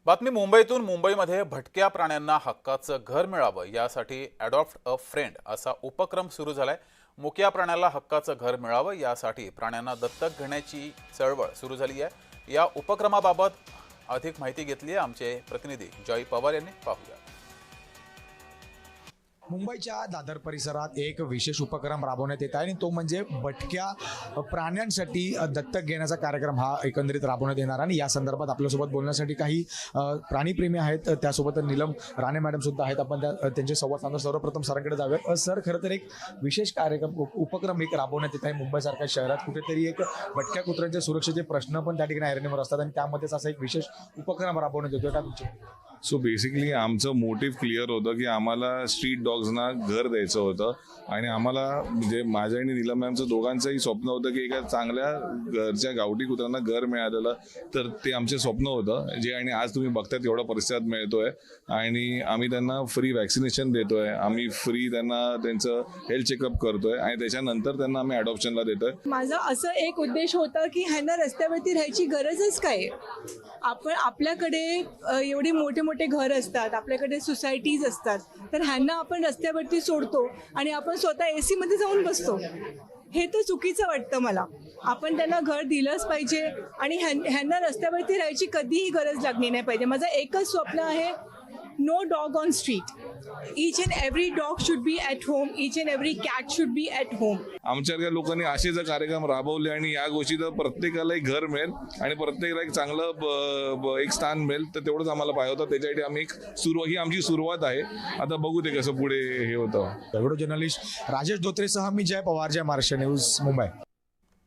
बातमी मुंबईतून. मुंबईमध्ये भटक्या प्राण्यांना हक्काचं घर मिळावं यासाठी अडॉप्ट अ फ्रेंड असा उपक्रम सुरू झालाय. मुक्या प्राण्याला हक्काचं घर मिळावं यासाठी प्राण्यांना दत्तक घेण्याची चळवळ सुरू झाली आहे. या उपक्रमाबाबत अधिक माहिती घेतली आहे आमचे प्रतिनिधी जॉय पवार यांनी. पाहूया. मुंबईच्या दादर परिसरात एक विशेष उपक्रम राबवण्यात येत आहे आणि तो म्हणजे भटक्या प्राण्यांसाठी दत्तक घेण्याचा कार्यक्रम हा एकंदरीत राबवण्यात येणार. आणि या संदर्भात आपल्यासोबत बोलण्यासाठी काही प्राणीप्रेमी आहेत, त्यासोबत नीलम राणे मॅडम सुद्धा आहेत. आपण त्यांचे संवाद साधून सर्वप्रथम सरांकडे जाऊया. सर, खरं तर एक विशेष कार्यक्रम उपक्रम एक राबवण्यात येत आहे मुंबईसारख्या शहरात. कुठेतरी एक भटक्या कुत्र्यांच्या सुरक्षेचे प्रश्न पण त्या ठिकाणी ऐरणीवर असतात आणि त्यामध्येच असा एक विशेष उपक्रम राबवण्यात येतो. का तुमचे? सो बेसिकली आमचं मोटिव्ह क्लिअर होतं की आम्हाला स्ट्रीट डॉग्सना घर द्यायचं होतं. आणि आम्हाला म्हणजे माझ्या आणि नीलम मॅमचं दोघांचंही स्वप्न होतं की एका चांगल्या घरच्या गावठी कुत्र्यांना घर मिळालेलं, तर ते आमचे स्वप्न होतं जे आणि आज तुम्ही बघताय एवढा प्रतिसाद मिळतोय. आणि आम्ही त्यांना फ्री वॅक्सिनेशन देतोय, आम्ही फ्री त्यांना त्यांचं हेल्थ चेकअप करतोय आणि त्याच्यानंतर त्यांना आम्ही अडॉप्शनला देतोय. माझा असं एक उद्देश होता की ह्यांना रस्त्यावरती राहायची गरजच काय. आपण आपल्याकडे एवढे मोठे मोठे घर असतात, आपल्याकडे सोसायटीज असतात, तर ह्यांना आपण रस्त्यावरती सोडतो आणि आपण स्वतः AC मध्ये जाऊन बसतो. हे तर चुकीचं वाटतं मला. आपण त्यांना घर दिलंच पाहिजे आणि ह्यांना रस्त्यावरती राहायची कधीही गरज लागली नाही पाहिजे. माझं एकच स्वप्न आहे, no dog on street. Each and every dog should be at home. Each and every cat should be at home. आमच्यासारख्या लोकांनी असे जर कार्यक्रम राबवले आणि या गोष्टीचं प्रत्येकाला एक घर मिळेल आणि प्रत्येकाला एक चांगलं एक स्थान मिळेल, तर तेवढंच आम्हाला पाहिजे होतं. त्याच्यासाठी आम्ही ही आमची सुरुवात आहे. आता बघू ते कसं पुढे हे होतं. व्हिडिओ जर्नलिस्ट राजेश धोत्रेसह मी जय पवार, जय महाराष्ट्र न्यूज, मुंबई.